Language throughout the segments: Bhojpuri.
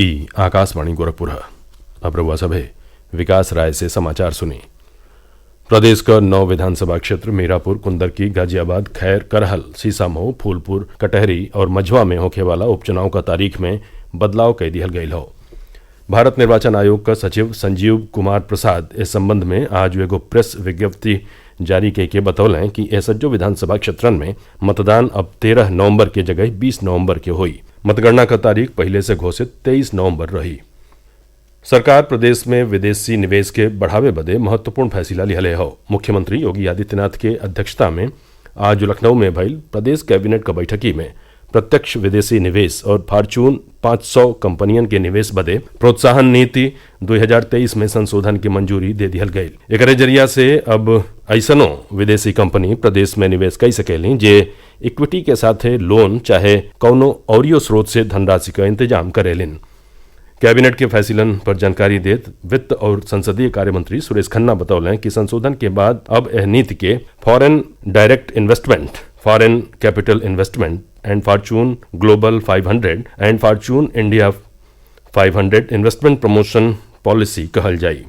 ई आकाशवाणी गोरखपुर। अब रउआ सभे विकास राय से समाचार सुनी। प्रदेश का 9 विधानसभा क्षेत्र मीरापुर, कुंदरकी, गाजियाबाद, खैर, करहल, सीसामऊ, फूलपुर, कटहरी और मझवा में होखे वाला उपचुनाव का तारीख में बदलाव कई दिहल गयल हौ। भारत निर्वाचन आयोग का सचिव संजीव कुमार प्रसाद इस संबंध में आज एगो प्रेस विज्ञप्ति जारी के बतौलें कि एसज्जो विधानसभा क्षेत्रन में मतदान अब 13 नवंबर के जगह 20 नवंबर के हुई। मतगणना का तारीख पहले से घोषित 23 नवंबर रही। सरकार प्रदेश में विदेशी निवेश के बढ़ावे बदे महत्वपूर्ण फैसला लिहले हौ। मुख्यमंत्री योगी आदित्यनाथ के अध्यक्षता में आज लखनऊ में भइल प्रदेश कैबिनेट क बैठकी में प्रत्यक्ष विदेशी निवेश और फॉर्चून 500 कंपनियन के निवेश बदे प्रोत्साहन नीति 2023 में संशोधन की मंजूरी दे दिहल गई। एकरे जरिया से अब ऐसनो विदेशी कंपनी प्रदेश में निवेश कर सकेली जे इक्विटी के साथे लोन चाहे कौनो औरियो स्रोत से धनराशि का इंतजाम करेलिन। कैबिनेट के फैसलन पर जानकारी देत वित्त और संसदीय कार्य मंत्री सुरेश खन्ना बतौलें कि संशोधन के बाद अब यह नीति के foreign direct investment, foreign capital investment and Fortune global 500 and Fortune India 500 investment promotion policy कहल जाई।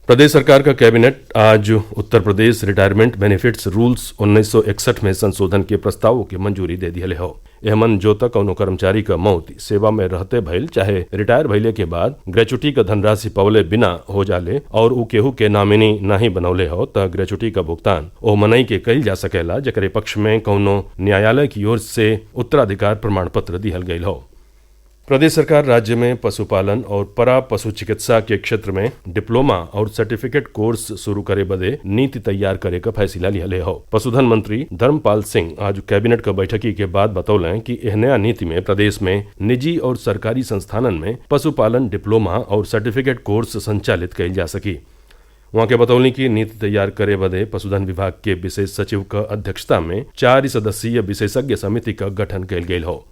प्रदेश सरकार का कैबिनेट आज Uttar Pradesh retirement benefits rules 1961 में संशोधन के प्रस्तावों की मंजूरी दे दिहले हो। एमन जो तक कौनो कर्मचारी का मौत सेवा में रहते भइल चाहे रिटायर भइले के बाद ग्रेचुटी का धनराशि पवले बिना हो जाले और उ केहू के नॉमिनी नहीं बनौले हो त ग्रेचुटी का भुगतान ओ मनई के कइल जा सकेला जेकरे पक्ष में कौनो न्यायालय की ओर से उत्तराधिकार प्रमाण पत्र दिहल गयल हो। प्रदेश सरकार राज्य में पशुपालन और परा पशु चिकित्सा के क्षेत्र में डिप्लोमा और सर्टिफिकेट कोर्स शुरू करे बदे नीति तैयार करे का फैसला लिहले हो। पशुधन मंत्री धर्मपाल सिंह आज कैबिनेट का बैठकी के बाद बतौलें कि यह नया नीति में प्रदेश में निजी और सरकारी संस्थानन में पशुपालन डिप्लोमा और सर्टिफिकेट कोर्स संचालित कइल जा सकी। वहां के बतौली की नीति तैयार करे बदे पशुधन विभाग के विशेष सचिव का अध्यक्षता में 4 सदस्यीय विशेषज्ञ समिति का गठन कइल गयल हो।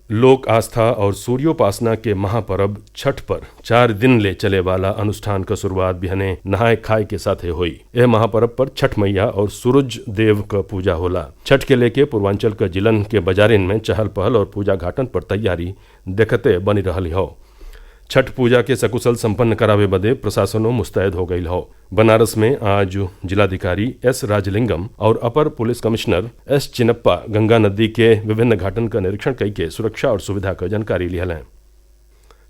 लोक आस्था और सूर्योपासना के महापर्व छठ पर 4 दिन ले चले वाला अनुष्ठान का शुरुआत बिहने नहाय खाए के साथे हुई। यह महापर्व पर छठ मैया और सूरज देव का पूजा होला। छठ के लेके पूर्वांचल का जिलन के बाजारिन में चहल पहल और पूजा घाटन पर तैयारी देखते बनी रहल हो। छठ पूजा के सकुशल संपन्न करावे बदे प्रशासनो मुस्तैद हो गई हो। बनारस में आज जिलाधिकारी एस राजलिंगम और अपर police commissioner S Chinnappa Ganga नदी के विभिन्न घाटन का निरीक्षण करके सुरक्षा और सुविधा का जानकारी लिहलें।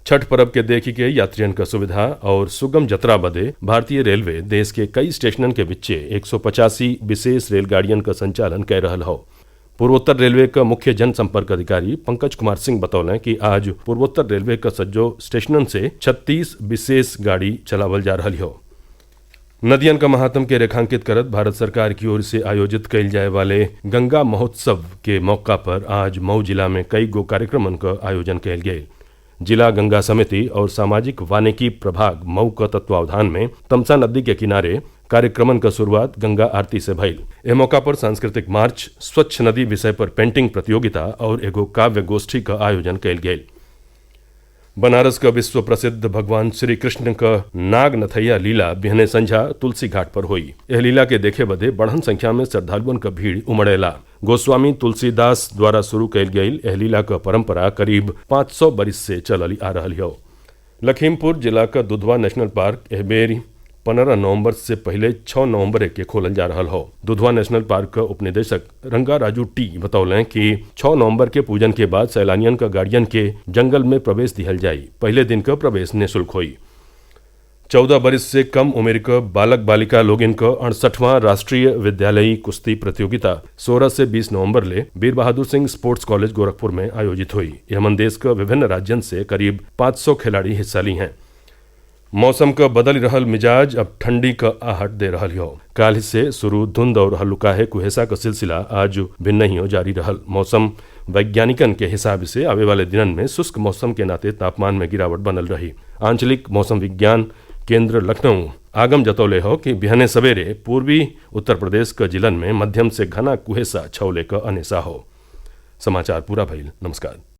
छठ पर्व के देखी के यात्रियन का सुविधा और सुगम जतरा बदे भारतीय रेलवे देश के कई स्टेशनन के बिच्चे 185 विशेष रेलगाड़ियन का संचालन कर रहल हो। पूर्वोत्तर रेलवे का मुख्य जनसंपर्क अधिकारी पंकज कुमार सिंह बतौलें कि आज पूर्वोत्तर रेलवे का सज्जो स्टेशनन से 36 विशेष गाड़ी चलावल जा रही हो। नदियन का महात्म के रेखांकित करत भारत सरकार की ओर से आयोजित कइल जाए वाले गंगा महोत्सव के मौका पर आज मऊ जिला में कई गो कार्यक्रमन का आयोजन कइल गये। जिला गंगा समिति और सामाजिक वानिकी प्रभाग मऊ का तत्वावधान में तमसा नदी के किनारे कार्यक्रमन का शुरुआत गंगा आरती से भइल। इस मौका पर सांस्कृतिक मार्च, स्वच्छ नदी विषय पर पेंटिंग प्रतियोगिता और एगो काव्य गोष्ठी का आयोजन कइल गयल। बनारस का विश्व प्रसिद्ध भगवान श्री कृष्ण का नाग नथैया लीला बिहने संझा तुलसी घाट पर हुई। यह लीला के देखे बदे बढ़न संख्या में श्रद्धालुओं का भीड़ उमड़ेला। गोस्वामी तुलसीदास द्वारा शुरू कइल गई यह लीला का परंपरा करीब 500 बरिस से चलल आ रही हो। लखीमपुर जिला का दुधवा नेशनल पार्क एह बेर 15 नवंबर से पहले 6 नवंबर के खोलल जा रहा हो। दुधवा नेशनल पार्क का उपनिदेशक रंगा राजू टी बतौलें कि 6 नवंबर के पूजन के बाद सैलानियन का गाड़ियन के जंगल में प्रवेश दिहल जाई। पहले दिन का प्रवेश निःशुल्क हुई। 14 बरिस से कम उम्र का बालक बालिका लोगिन का 68वां राष्ट्रीय विद्यालयी कुश्ती प्रतियोगिता 16 से 20 नवंबर ले वीर बहादुर सिंह स्पोर्ट्स कॉलेज गोरखपुर में आयोजित हुई। यमन देश का विभिन्न राज्यन से करीब 500 खिलाड़ी हिस्सा ली हैं। मौसम का बदल रहल मिजाज अब ठंडी का आहट दे रहल हो। काल से शुरू धुंध और हल्लुकाहे कुहेसा का सिलसिला आज भिन्न ही जारी रहल। मौसम वैज्ञानिकन के हिसाब से आवे वाले दिनन में शुष्क मौसम के नाते तापमान में गिरावट बनल रही। आंचलिक मौसम विज्ञान केंद्र लखनऊ आगम जतौले हो कि बिहने सवेरे पूर्वी उत्तर प्रदेश का जिलन में मध्यम से घना कुहेसा छौले का अनेसा हो। समाचार पूरा भइल। नमस्कार।